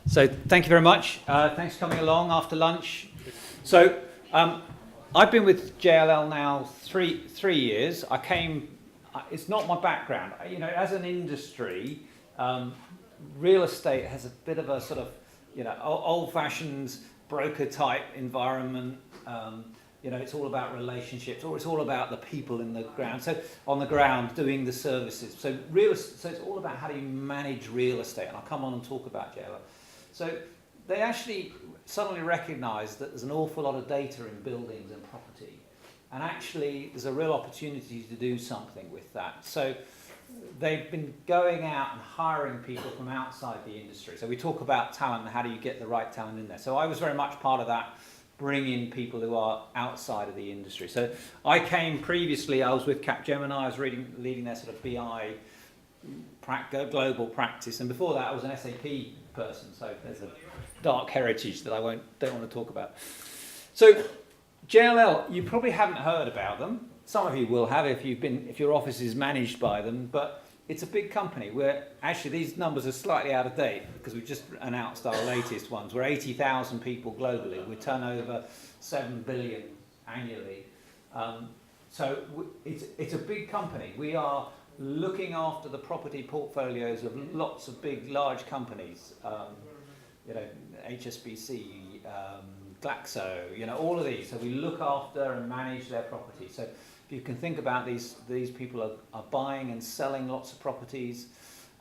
So thank you very much. Thanks for coming along after lunch. So I've been with JLL now three years. It's not my background. You know, as an industry, real estate has a bit of a sort of, old-fashioned broker-type environment. It's all about relationships, or it's all about the people in the ground. So on the ground doing the services. So it's all about how do you manage real estate, and I'll come on and talk about JLL. So they actually suddenly recognise that there's an awful lot of data in buildings and property, and actually there's a real opportunity to do something with that. So they've been going out and hiring people from outside the industry. So we talk about talent and how do you get the right talent in there. So I was very much part of that, bringing people who are outside of the industry. So I came previously, I was with Capgemini, I was leading their sort of BI global practice, and before that I was an SAP person, so there's a dark heritage that I don't want to talk about. So JLL, you probably haven't heard about them. Some of you will have if your office is managed by them, but it's a big company. Actually these numbers are slightly out of date because we've just announced our latest ones. We're 80,000 people globally. We turn over 7 billion annually. So it's a big company. We are looking after the property portfolios of lots of large companies. HSBC, Glaxo, all of these. So we look after and manage their property. So if you can think about these people are buying and selling lots of properties.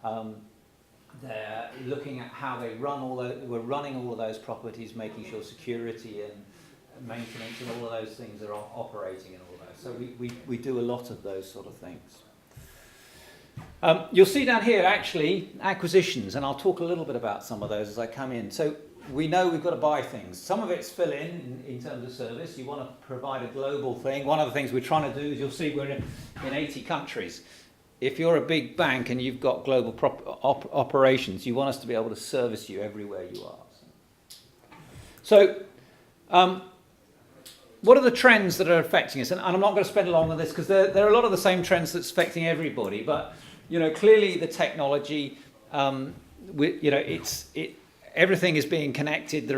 They're looking at how they run we're running all of those properties, making sure security and maintenance and all of those things are operating and all that. So we do a lot of those sort of things. You'll see down here actually acquisitions, and I'll talk a little bit about some of those as I come in. So we know we've got to buy things. Some of it's fill in terms of service. You want to provide a global thing. One of the things we're trying to do is, you'll see we're in 80 countries. If you're a big bank and you've got global operations, you want us to be able to service you everywhere you are. So what are the trends that are affecting us? And I'm not going to spend long on this because there are a lot of the same trends that's affecting everybody. But clearly the technology, everything is being connected.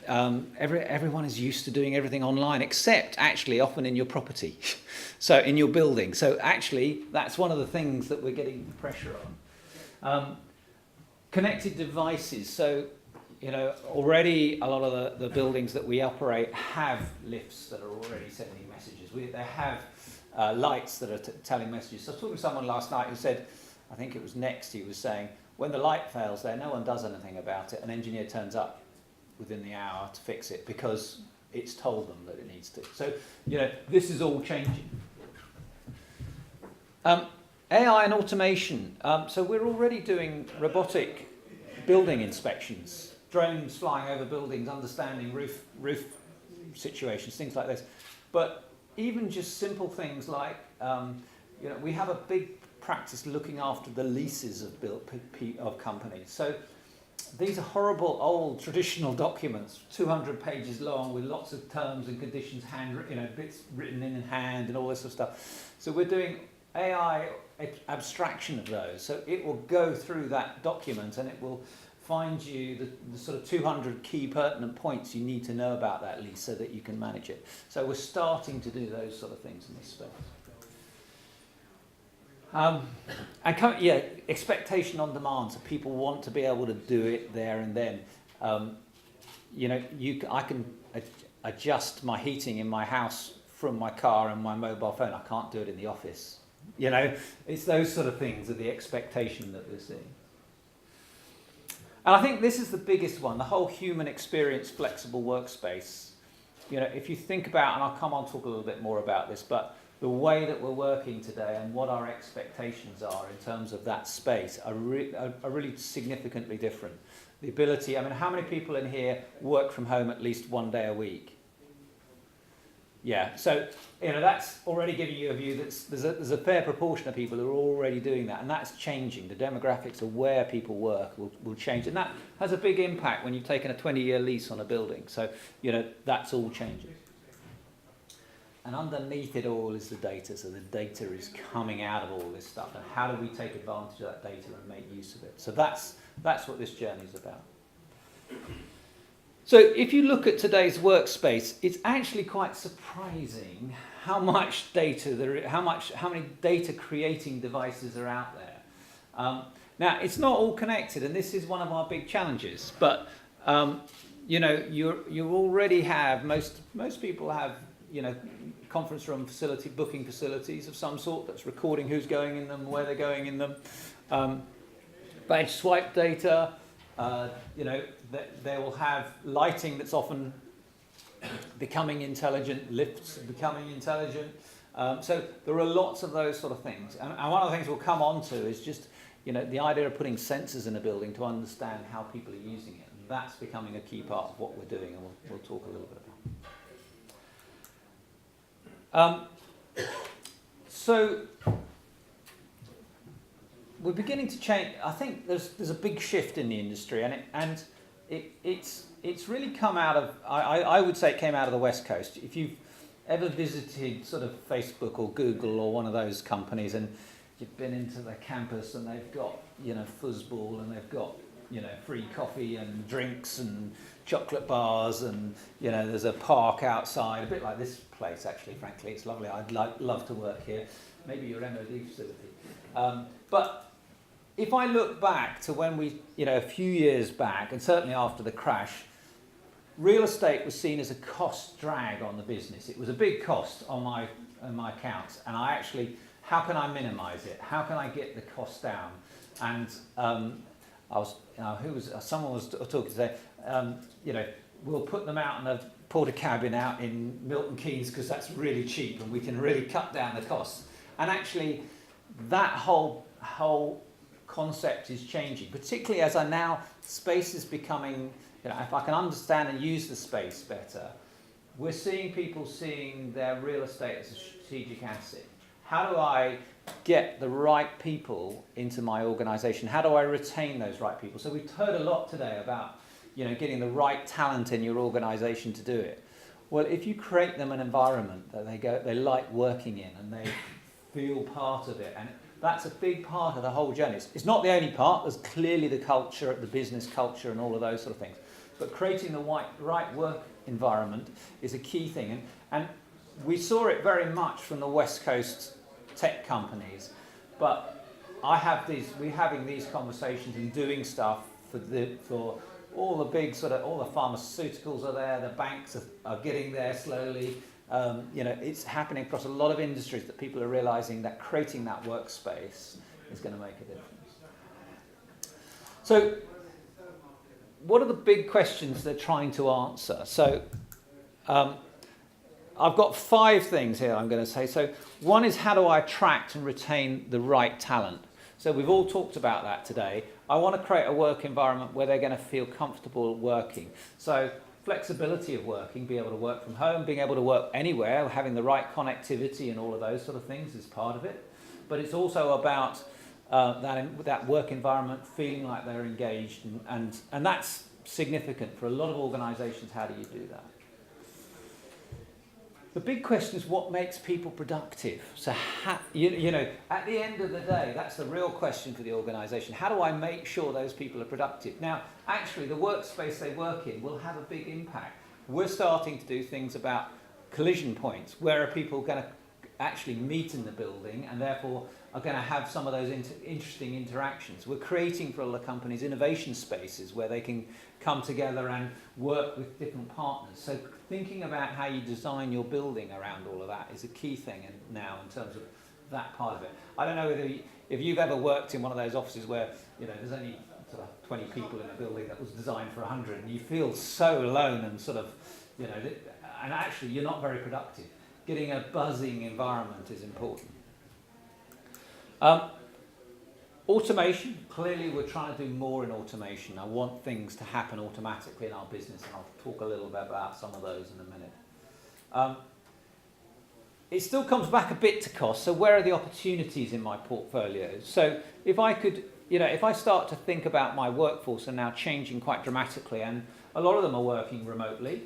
Everyone is used to doing everything online, except actually often in your property, so in your building. So actually, that's one of the things that we're getting pressure on. Connected devices. So already a lot of the buildings that we operate have lifts that are already sending messages. They have lights that are telling messages. So I was talking to someone last night who said, I think it was Next, he was saying, when the light fails there, no one does anything about it. An engineer turns up within the hour to fix it because it's told them that it needs to. So, this is all changing. AI and automation. So we're already doing robotic building inspections, drones flying over buildings, understanding roof situations, things like this. But even just simple things like, we have a big practice looking after the leases of companies. So these are horrible old traditional documents, 200 pages long with lots of terms and conditions, bits written in hand and all this sort of stuff. So we're doing AI abstraction of those. So it will go through that document and it will find you the sort of 200 key pertinent points you need to know about that lease so that you can manage it. So we're starting to do those sort of things in this space. Expectation on demand. So people want to be able to do it there and then. I can adjust my heating in my house from my car and my mobile phone. I can't do it in the office. It's those sort of things are the expectation that we're seeing. And I think this is the biggest one, the whole human experience flexible workspace. If you think about, and I'll come on and talk a little bit more about this, but the way that we're working today and what our expectations are in terms of that space are really significantly different. The ability, how many people in here work from home at least one day a week? Yeah, so that's already giving you a view that there's a fair proportion of people who are already doing that, and that's changing. The demographics of where people work will change, and that has a big impact when you've taken a 20-year lease on a building. So that's all changing. And underneath it all is the data. So the data is coming out of all this stuff. And how do we take advantage of that data and make use of it? So that's That's what this journey is about. So if you look at today's workspace, it's actually quite surprising how much data how many data creating devices are out there. Now it's not all connected, and this is one of our big challenges. But you know, you already have most people have, you know, conference room booking facilities of some sort that's recording who's going in them, where they're going in them. Badge swipe data. You know, they will have lighting that's often becoming intelligent, lifts becoming intelligent. So there are lots of those sort of things. And one of the things we'll come on to is just, you know, the idea of putting sensors in a building to understand how people are using it. And that's becoming a key part of what we're doing, and we'll talk a little bit about. So we're beginning to change. I think there's a big shift in the industry, and it's really come out of. I would say it came out of the West Coast. If you've ever visited sort of Facebook or Google or one of those companies, and you've been into the campus and they've got, you know, foosball, and they've got, you know, free coffee and drinks and chocolate bars, and, you know, there's a park outside, a bit like this place actually. Frankly, it's lovely. I'd love to work here. Maybe your MOD facility, but if I look back to when we, you know, a few years back, and certainly after the crash, real estate was seen as a cost drag on the business. It was a big cost on my accounts, and I actually, how can I minimise it? How can I get the cost down? And I was, you know, someone was talking today. You know, we'll put them out in a porta cabin out in Milton Keynes because that's really cheap, and we can really cut down the costs. And actually, that whole concept is changing, particularly as space is becoming, you know, if I can understand and use the space better, we're seeing people seeing their real estate as a strategic asset. How do I get the right people into my organisation? How do I retain those right people? So we've heard a lot today about, you know, getting the right talent in your organisation to do it. Well, if you create them an environment that they like working in, and they feel part of it, and that's a big part of the whole journey. It's not the only part. There's clearly the culture, the business culture, and all of those sort of things. But creating the right work environment is a key thing. And we saw it very much from the West Coast tech companies. But we're having these conversations and doing stuff for all the big all the pharmaceuticals are there. The banks are getting there slowly. You know, it's happening across a lot of industries that people are realizing that creating that workspace is going to make a difference. So, what are the big questions they're trying to answer? So, I've got 5 things here I'm going to say. So, one is, how do I attract and retain the right talent? So, we've all talked about that today. I want to create a work environment where they're going to feel comfortable working. So, flexibility of working, being able to work from home, being able to work anywhere, having the right connectivity and all of those sort of things is part of it. But it's also about that work environment feeling like they're engaged, and that's significant for a lot of organisations. How do you do that? The big question is, what makes people productive? So, you know, at the end of the day, that's the real question for the organisation. How do I make sure those people are productive? Now, actually, the workspace they work in will have a big impact. We're starting to do things about collision points. Where are people going to actually meet in the building, and therefore are going to have some of those interesting interactions? We're creating for all the companies innovation spaces where they can come together and work with different partners. So thinking about how you design your building around all of that is a key thing now in terms of that part of it. I don't know if you've ever worked in one of those offices where, you know, there's only sort of 20 people in a building that was designed for 100, and you feel so alone and sort of, you know, and actually you're not very productive. Getting a buzzing environment is important. Automation, clearly we're trying to do more in automation. I want things to happen automatically in our business, and I'll talk a little bit about some of those in a minute. It still comes back a bit to cost, so where are the opportunities in my portfolio? So if I could, you know, if I start to think about my workforce are now changing quite dramatically, and a lot of them are working remotely,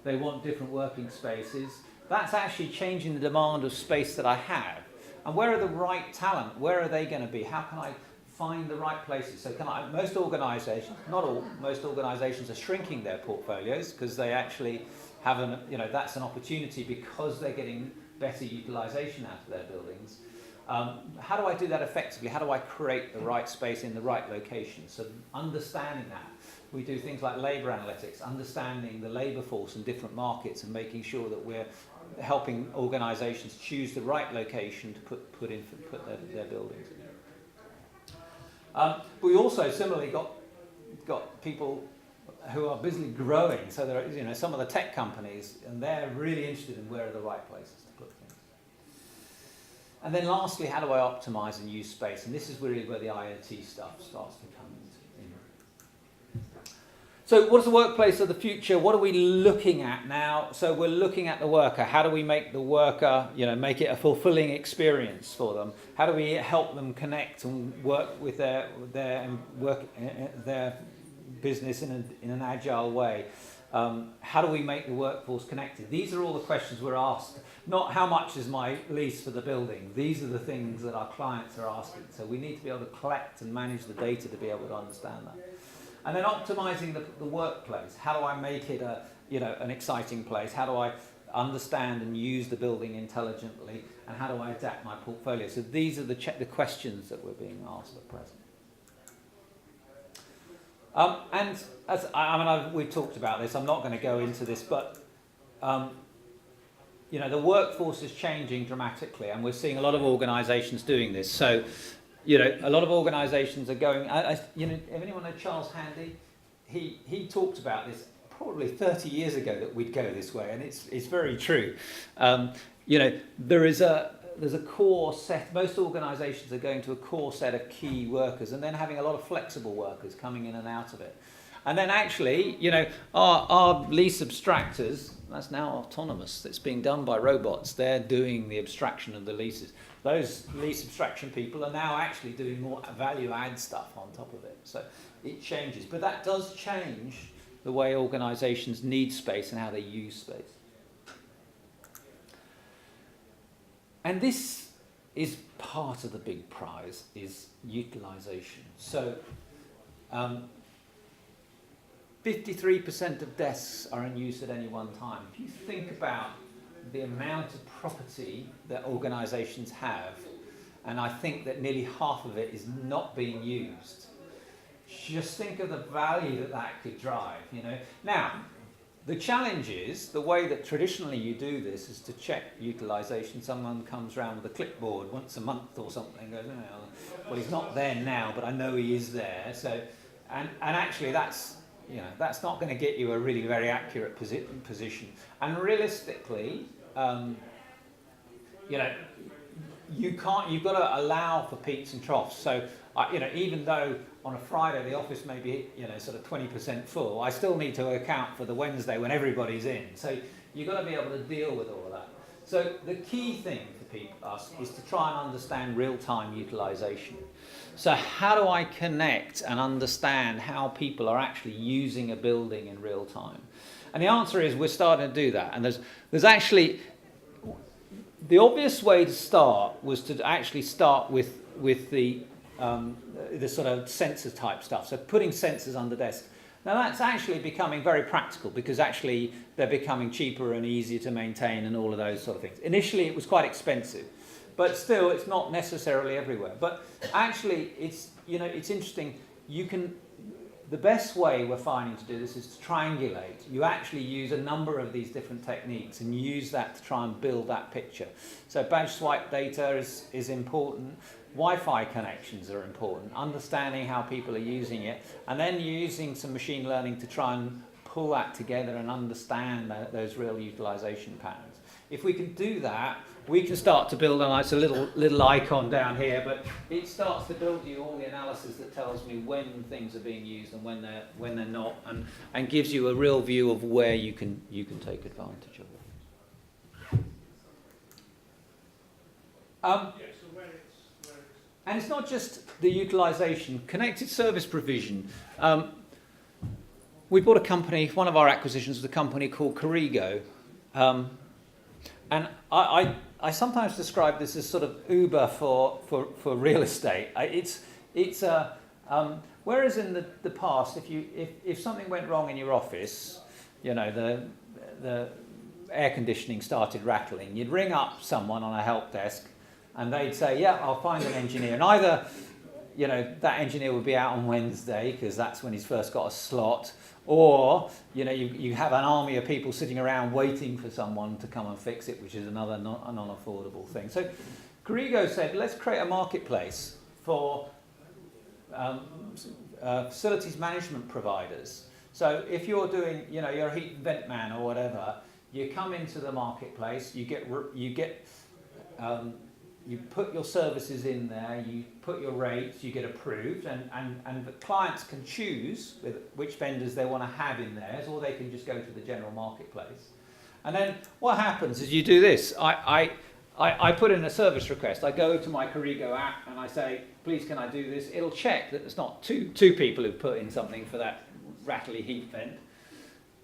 they want different working spaces, that's actually changing the demand of space that I have. And where are the right talent? Where are they going to be? How can I find the right places. So most organisations, not all, most organisations are shrinking their portfolios because they actually have that's an opportunity because they're getting better utilisation out of their buildings. How do I do that effectively? How do I create the right space in the right location? So understanding that. We do things like labour analytics, understanding the labour force in different markets and making sure that we're helping organisations choose the right location to put their buildings in. We also similarly got people who are busily growing. So there are some of the tech companies, and they're really interested in where are the right places to put things. And then lastly, how do I optimise and use space? And this is really where the IOT stuff starts to come in. So what's the workplace of the future? What are we looking at now? So we're looking at the worker. How do we make the worker, make it a fulfilling experience for them? How do we help them connect and work with their business in an agile way? How do we make the workforce connected? These are all the questions we're asked. Not how much is my lease for the building. These are the things that our clients are asking. So we need to be able to collect and manage the data to be able to understand that. And then optimizing the workplace. How do I make it an exciting place? How do I understand and use the building intelligently? And how do I adapt my portfolio? So these are the questions that we're being asked at present. And we've talked about this. I'm not going to go into this, but the workforce is changing dramatically, and we're seeing a lot of organisations doing this. So, a lot of organisations are going. Anyone know Charles Handy? He talked about this probably 30 years ago that we'd go this way, and it's very true. There's a core set. Most organisations are going to a core set of key workers, and then having a lot of flexible workers coming in and out of it. And then actually, our lease abstractors, that's now autonomous. It's being done by robots. They're doing the abstraction of the leases. Those lease abstraction people are now actually doing more value add stuff on top of it. So it changes. But that does change the way organisations need space and how they use space. And this is part of the big prize, is utilisation. So 53% of desks are in use at any one time. If you think about the amount of property that organisations have, and I think that nearly half of it is not being used, just think of the value that could drive. Now, the challenge is, the way that traditionally you do this is to check utilisation. Someone comes around with a clipboard once a month or something, and goes, well, he's not there now, but I know he is there. So, and actually that's not going to get you a really very accurate position. And realistically, you've got to allow for peaks and troughs. So, even though on a Friday the office may be, sort of 20% full, I still need to account for the Wednesday when everybody's in. So you've got to be able to deal with all of that. So the key thing for us is to try and understand real-time utilisation. So how do I connect and understand how people are actually using a building in real time? And the answer is we're starting to do that. And there's actually, the obvious way to start was to actually start with the sort of sensor type stuff. So putting sensors under desks. Now that's actually becoming very practical because actually they're becoming cheaper and easier to maintain and all of those sort of things. Initially it was quite expensive, but still it's not necessarily everywhere. But actually it's interesting. The best way we're finding to do this is to triangulate. You actually use a number of these different techniques and use that to try and build that picture. So badge swipe data is important. Wi-Fi connections are important. Understanding how people are using it, and then using some machine learning to try and pull that together and understand those real utilization patterns. If we can do that, we can start to build, and it's a little icon down here, but it starts to build you all the analysis that tells me when things are being used and when they're not, and gives you a real view of where you can take advantage of it. And it's not just the utilisation, connected service provision. We bought a company, one of our acquisitions was a company called Corrigo. And I sometimes describe this as sort of Uber for real estate. it's a whereas in the past, if something went wrong in your office, you know, the air conditioning started rattling, you'd ring up someone on a help desk, and they'd say, yeah, I'll find an engineer, and either, you know, that engineer would be out on Wednesday because that's when he's first got a slot, or, you know, you have an army of people sitting around waiting for someone to come and fix it, which is another non-affordable thing. So Corrigo said, let's create a marketplace for facilities management providers. So if you're doing, you know, you're a heat and vent man or whatever, you come into the marketplace, you put your services in there, you put your rates, you get approved, and the clients can choose which vendors they want to have in theirs, or they can just go to the general marketplace. And then what happens is you do this. I put in a service request. I go to my Corrigo app and I say, please can I do this? It'll check that there's not two people who've put in something for that rattly heat vent.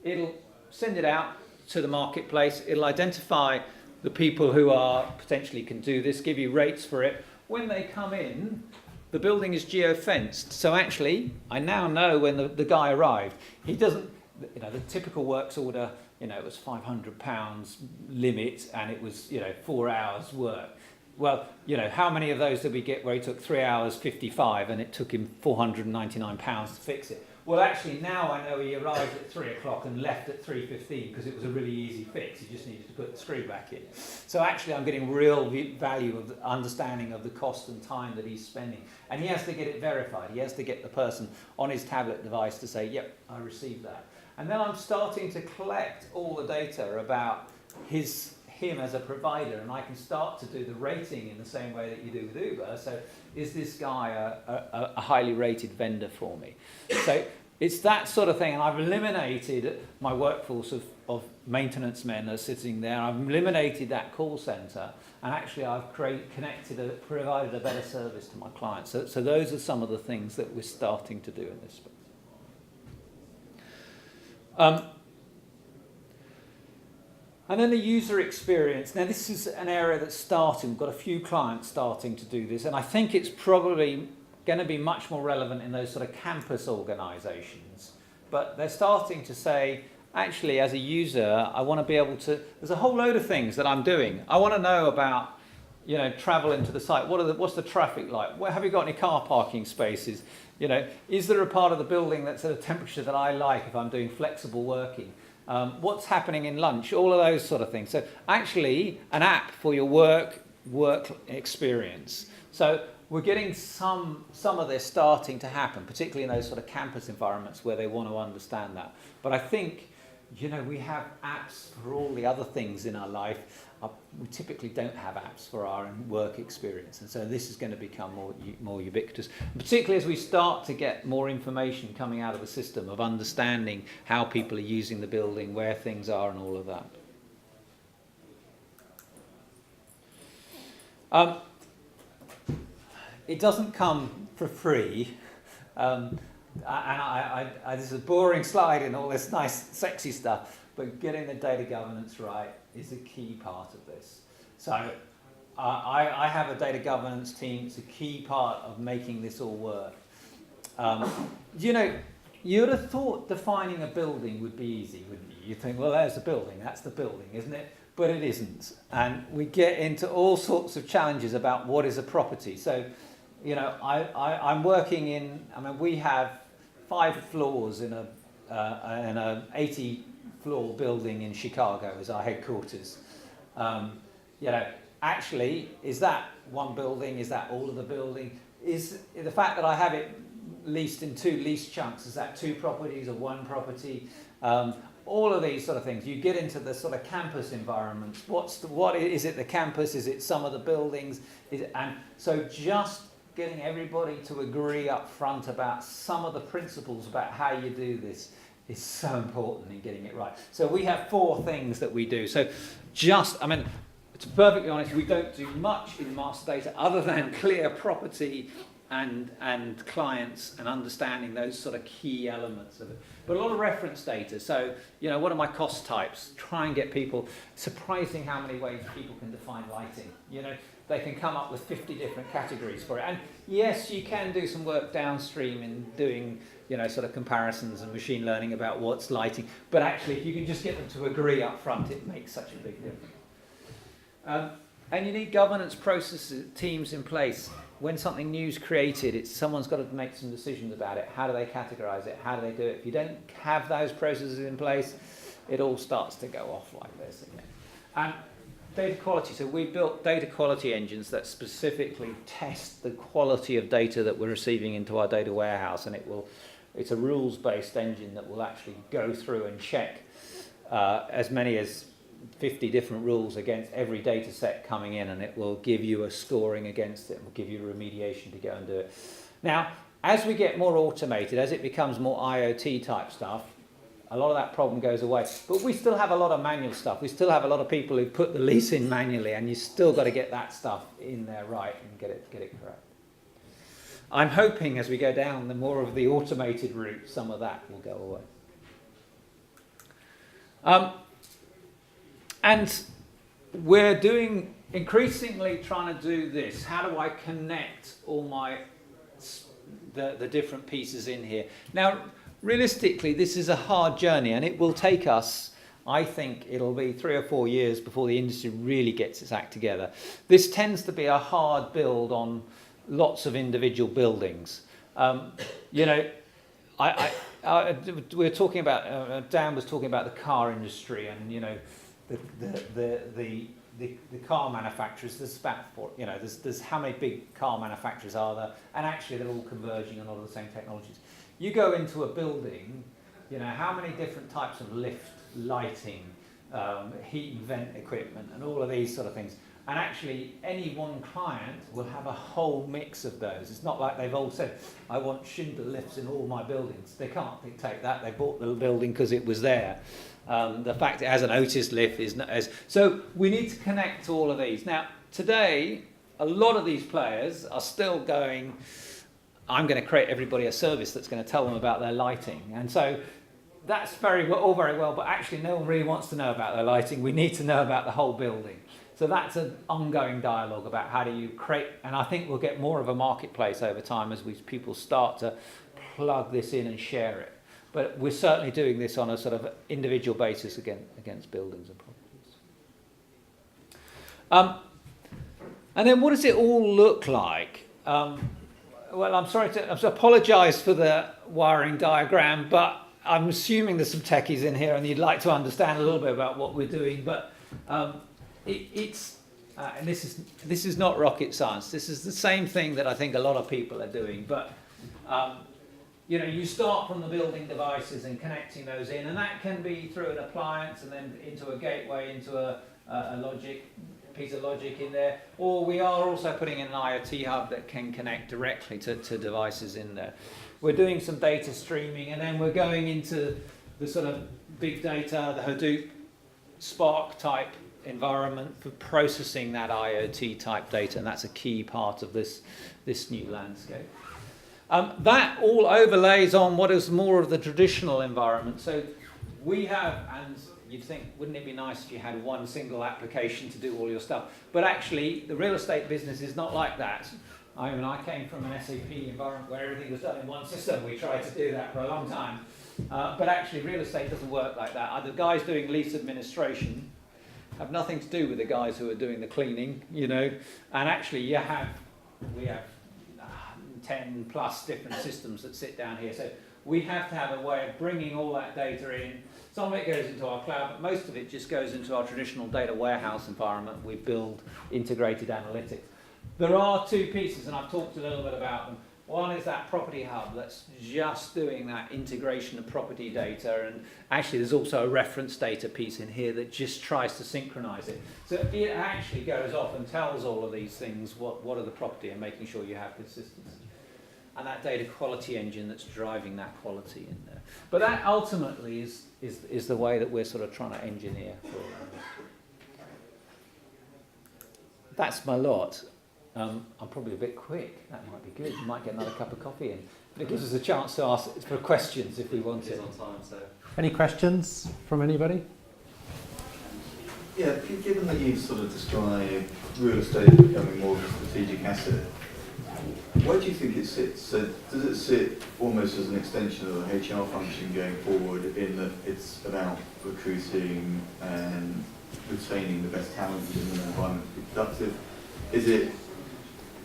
It'll send it out to the marketplace. It'll identify the people who are potentially can do this, give you rates for it. When they come in, the building is geo-fenced. So actually, I now know when the guy arrived. He doesn't, you know, the typical works order, you know, it was £500 limit and it was, you know, 4 hours work. Well, you know, how many of those did we get where he took 3 hours 55 and it took him £499 to fix it? Well, actually, now I know he arrived at 3 o'clock and left at 3:15 because it was a really easy fix. He just needed to put the screw back in. So actually, I'm getting real value of the understanding of the cost and time that he's spending. And he has to get it verified. He has to get the person on his tablet device to say, yep, I received that. And then I'm starting to collect all the data about him as a provider, and I can start to do the rating in the same way that you do with Uber. So is this guy a highly rated vendor for me? So it's that sort of thing, and I've eliminated my workforce of maintenance men that are sitting there. I've eliminated that call centre, and actually I've provided a better service to my clients. So those are some of the things that we're starting to do in this space. And then the user experience. Now this is an area that's starting. We've got a few clients starting to do this, and I think it's probably going to be much more relevant in those sort of campus organisations. But they're starting to say, actually, as a user, I want to be able to. There's a whole load of things that I'm doing. I want to know about, you know, travel into the site. What's the traffic like? Where have you got any car parking spaces? You know, is there a part of the building that's at a temperature that I like if I'm doing flexible working? What's happening in lunch? All of those sort of things. So actually, an app for your work experience. So we're getting some of this starting to happen, particularly in those sort of campus environments where they want to understand that. But I think, you know, we have apps for all the other things in our life. We typically don't have apps for our work experience, and so this is going to become more ubiquitous, particularly as we start to get more information coming out of the system of understanding how people are using the building, where things are, and all of that. It doesn't come for free, and this is a boring slide and all this nice, sexy stuff, but getting the data governance right is a key part of this. So I have a data governance team. It's a key part of making this all work. You know, you would have thought defining a building would be easy, wouldn't you? You'd think, well, there's the building, that's the building, isn't it? But it isn't. And we get into all sorts of challenges about what is a property. So, you know, I'm working in, I mean, we have 5 floors in a 80-floor building in Chicago as our headquarters. You know, actually, is that one building? Is that all of the building? Is the fact that I have it leased in 2 lease chunks, is that 2 properties or 1 property? All of these sort of things. You get into the sort of campus environments. What is it? The campus? Is it some of the buildings? And so just getting everybody to agree up front about some of the principles about how you do this is so important in getting it right. So we have 4 things that we do. So I mean, to be perfectly honest, we don't do much in master data other than clear property and clients and understanding those sort of key elements of it. But a lot of reference data. So, you know, what are my cost types? Try and get people, surprising how many ways people can define lighting. You know, they can come up with 50 different categories for it. And yes, you can do some work downstream in doing, sort of comparisons and machine learning about what's lighting. But actually, if you can just get them to agree up front, it makes such a big difference. And you need governance processes, teams in place. When something new is created, someone's got to make some decisions about it. How do they categorize it? How do they do it? If you don't have those processes in place, it all starts to go off like this again. And data quality. So we built data quality engines that specifically test the quality of data that we're receiving into our data warehouse, and it's a rules-based engine that will actually go through and check as many as 50 different rules against every data set coming in, and it will give you a scoring against it, and will give you remediation to go and do it. Now, as we get more automated, as it becomes more IOT type stuff, a lot of that problem goes away. But we still have a lot of manual stuff. We still have a lot of people who put the lease in manually, and you still got to get that stuff in there right and get it correct. I'm hoping as we go down the more of the automated route, some of that will go away. And we're increasingly trying to do this. How do I connect all the different pieces in here? Now, realistically, this is a hard journey, and it will take us, I think it'll be 3 or 4 years before the industry really gets its act together. This tends to be a hard build on lots of individual buildings. We were talking about, Dan was talking about the car industry, and the car manufacturers. There's about there's how many big car manufacturers are there, and actually they're all converging on all of the same technologies. You go into a building, how many different types of lift, lighting, heat and vent equipment, and all of these sort of things. And actually, any one client will have a whole mix of those. It's not like they've all said, I want Schindler lifts in all my buildings. They can't dictate that. They bought the building because it was there. The fact it has an Otis lift is not as... So we need to connect to all of these. Now, today, a lot of these players are still going, I'm going to create everybody a service that's going to tell them about their lighting. And so that's all very well, but actually no one really wants to know about their lighting. We need to know about the whole building. So that's an ongoing dialogue about how do you create, and I think we'll get more of a marketplace over time as people start to plug this in and share it. But we're certainly doing this on a sort of individual basis against buildings and properties. And then what does it all look like? Well, I'm sorry to apologise for the wiring diagram, but I'm assuming there's some techies in here and you'd like to understand a little bit about what we're doing. But and this is not rocket science. This is the same thing that I think a lot of people are doing. But you start from the building devices and connecting those in, and that can be through an appliance and then into a gateway, into a piece of logic in there. Or we are also putting in an IoT hub that can connect directly to devices in there. We're doing some data streaming, and then we're going into the sort of big data, the Hadoop, Spark type environment for processing that IoT type data, and that's a key part of this new landscape. That all overlays on what is more of the traditional environment. So we have, and you'd think, wouldn't it be nice if you had one single application to do all your stuff? But actually, the real estate business is not like that. I came from an SAP environment where everything was done in one system. We tried to do that for a long time. But actually, real estate doesn't work like that. The guys doing lease administration have nothing to do with the guys who are doing the cleaning, And actually, we have 10 plus different systems that sit down here. So we have to have a way of bringing all that data in. Some of it goes into our cloud, but most of it just goes into our traditional data warehouse environment. We build integrated analytics. There are two pieces, and I've talked a little bit about them. One is that property hub that's just doing that integration of property data, and actually there's also a reference data piece in here that just tries to synchronize it. So it actually goes off and tells all of these things what are the property and making sure you have consistency. And that data quality engine that's driving that quality in there. But that ultimately is the way that we're sort of trying to engineer for all of this. That's my lot. I'm probably a bit quick. That might be good. You might get another cup of coffee in. But it gives us a chance to ask for questions if we want it. On time, so. Any questions from anybody? Yeah, given that you've sort of described real estate becoming more of a strategic asset, where do you think it sits? So does it sit almost as an extension of the HR function going forward, in that it's about recruiting and retaining the best talent within an environment to be productive? Is it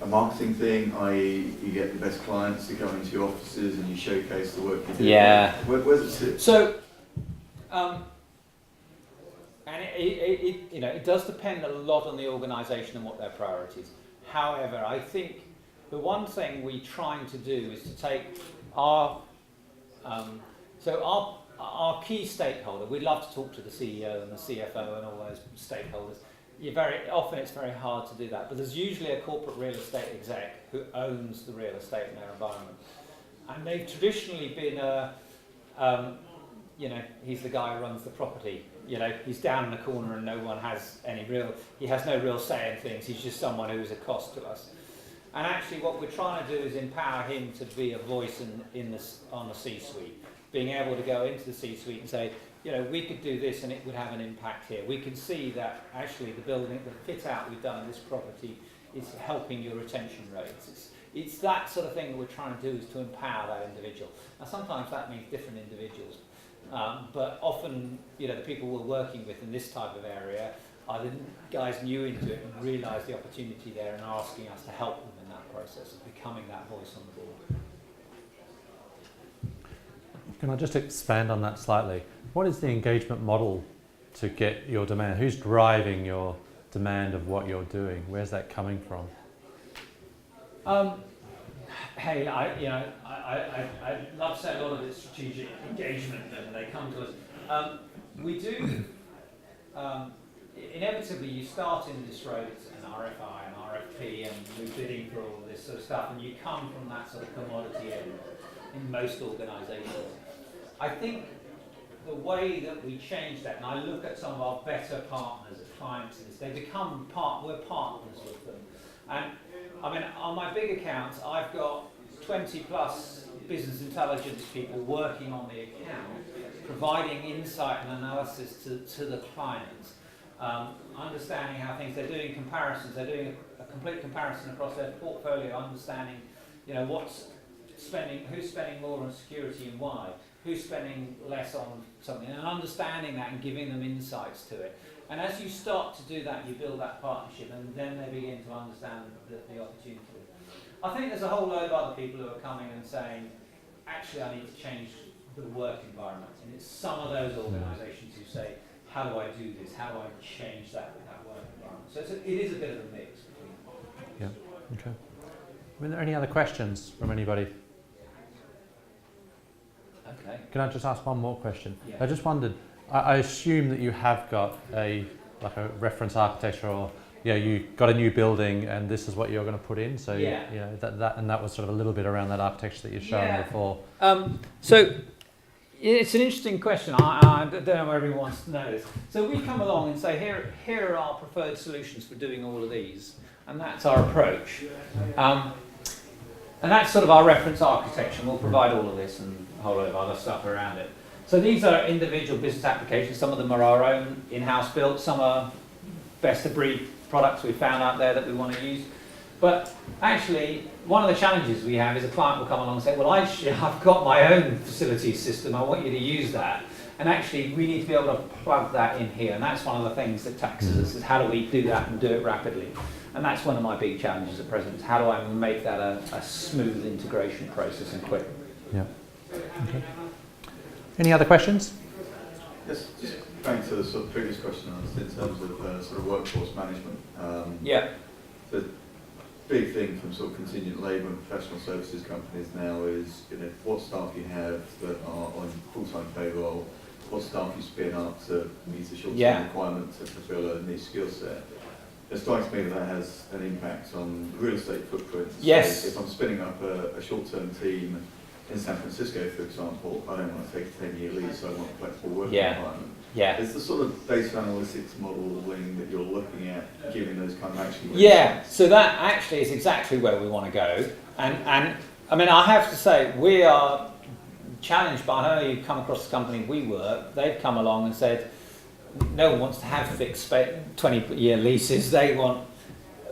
a marketing thing, i.e. you get the best clients to go into your offices and you showcase the work you do? Yeah. Where does it sit? So, and it does depend a lot on the organisation and what their priorities. However, I think the one thing we're trying to do is to take our our key stakeholder. We'd love to talk to the CEO and the CFO and all those stakeholders. Often it's very hard to do that, but there's usually a corporate real estate exec who owns the real estate in their environment, and they've traditionally been he's the guy who runs the property. He's down in the corner and no one has he has no real say in things. He's just someone who's a cost to us. And actually what we're trying to do is empower him to be a voice on the C-suite, being able to go into the C-suite and say, we could do this and it would have an impact here. We can see that actually the fit out we've done in this property is helping your retention rates. It's that sort of thing that we're trying to do, is to empower that individual. Now sometimes that means different individuals, but often the people we're working with in this type of area are the guys new into it and realise the opportunity there and are asking us to help them in that process of becoming that voice on the board. Can I just expand on that slightly? What is the engagement model to get your demand? Who's driving your demand of what you're doing? Where's that coming from? Hey, I love to say a lot of it's strategic engagement, and they come to us. We do. Inevitably, you start in this road, it's an RFI, an RFP, and we're bidding for all this sort of stuff, and you come from that sort of commodity end in most organisations. I think the way that we change that, and I look at some of our better partners, clients, they become we're partners with them. And I mean, on my big accounts, I've got 20 plus business intelligence people working on the account, providing insight and analysis to the clients, understanding how they're doing comparisons, they're doing a complete comparison across their portfolio, understanding, who's spending more on security and why, who's spending less on something, and understanding that and giving them insights to it. And as you start to do that, you build that partnership, and then they begin to understand the opportunity. I think there's a whole load of other people who are coming and saying, actually, I need to change the work environment. And it's some of those organisations who say, how do I do this? How do I change that work environment? So it is a bit of a mix between. Yeah, okay. Are there any other questions from anybody? Okay. Can I just ask one more question? Yeah. I just wondered, I assume that you have got a reference architecture, or you got a new building and this is what you're going to put in. So that was sort of a little bit around that architecture that you've shown before. So it's an interesting question. I don't know whether everyone wants to know this. So we come along and say, here are our preferred solutions for doing all of these, and that's our approach. And that's sort of our reference architecture. We'll provide all of this and a whole load of other stuff around it. So these are individual business applications. Some of them are our own in-house built. Some are best of breed products we found out there that we want to use. But actually, one of the challenges we have is a client will come along and say, well, I've got my own facilities system. I want you to use that. And actually, we need to be able to plug that in here. And that's one of the things that taxes us, is how do we do that and do it rapidly? And that's one of my big challenges at present, is how do I make that a smooth integration process and quick? Yeah. Okay. Any other questions? Yes, just going to the sort of previous question in terms of sort of workforce management. The big thing from sort of contingent labour and professional services companies now is what staff you have that are on full-time payroll, what staff you spin up to meet a short-term requirement to fulfil a niche skill set. It strikes me that has an impact on the real estate footprint. Yes. So if I'm spinning up a short-term team in San Francisco, for example, I don't want to take a 10-year lease, so I want a flexible working environment. Yeah. Is the sort of data analytics modelling that you're looking at giving those kind of action? Yeah, so that actually is exactly where we want to go. And I mean, I have to say, we are challenged by, I know you've come across the company we work, they've come along and said, no one wants to have fixed 20-year leases. They want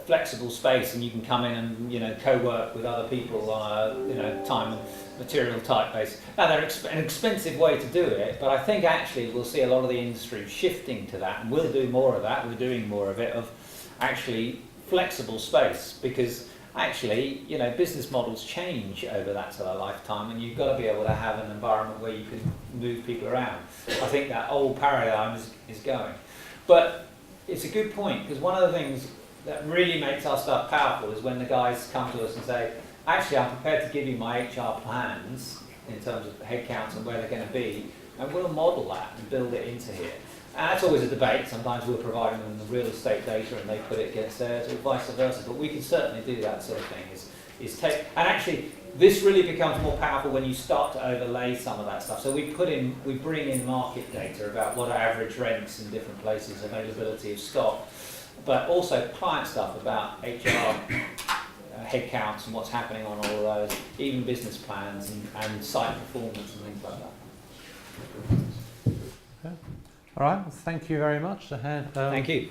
flexible space, and you can come in and, you know, co-work with other people on a, you know, time and material type basis. Now they're an expensive way to do it, but I think actually we'll see a lot of the industry shifting to that, and we'll do more of that. We're doing more of it, of actually flexible space, because actually, you know, business models change over that sort of lifetime, and you've got to be able to have an environment where you can move people around. I think that old paradigm is going. But it's a good point, because one of the things that really makes our stuff powerful is when the guys come to us and say, actually, I'm prepared to give you my HR plans in terms of headcounts and where they're going to be, and we'll model that and build it into here. And that's always a debate. Sometimes we're providing them the real estate data and they put it against theirs, or vice versa. But we can certainly do that sort of thing. Is take, and actually, this really becomes more powerful when you start to overlay some of that stuff. So we bring in market data about what are average rents in different places, availability of stock, but also client stuff about HR headcounts and what's happening on all of those, even business plans and site performance and things like that. Okay. All right, well, thank you very much. Thank you.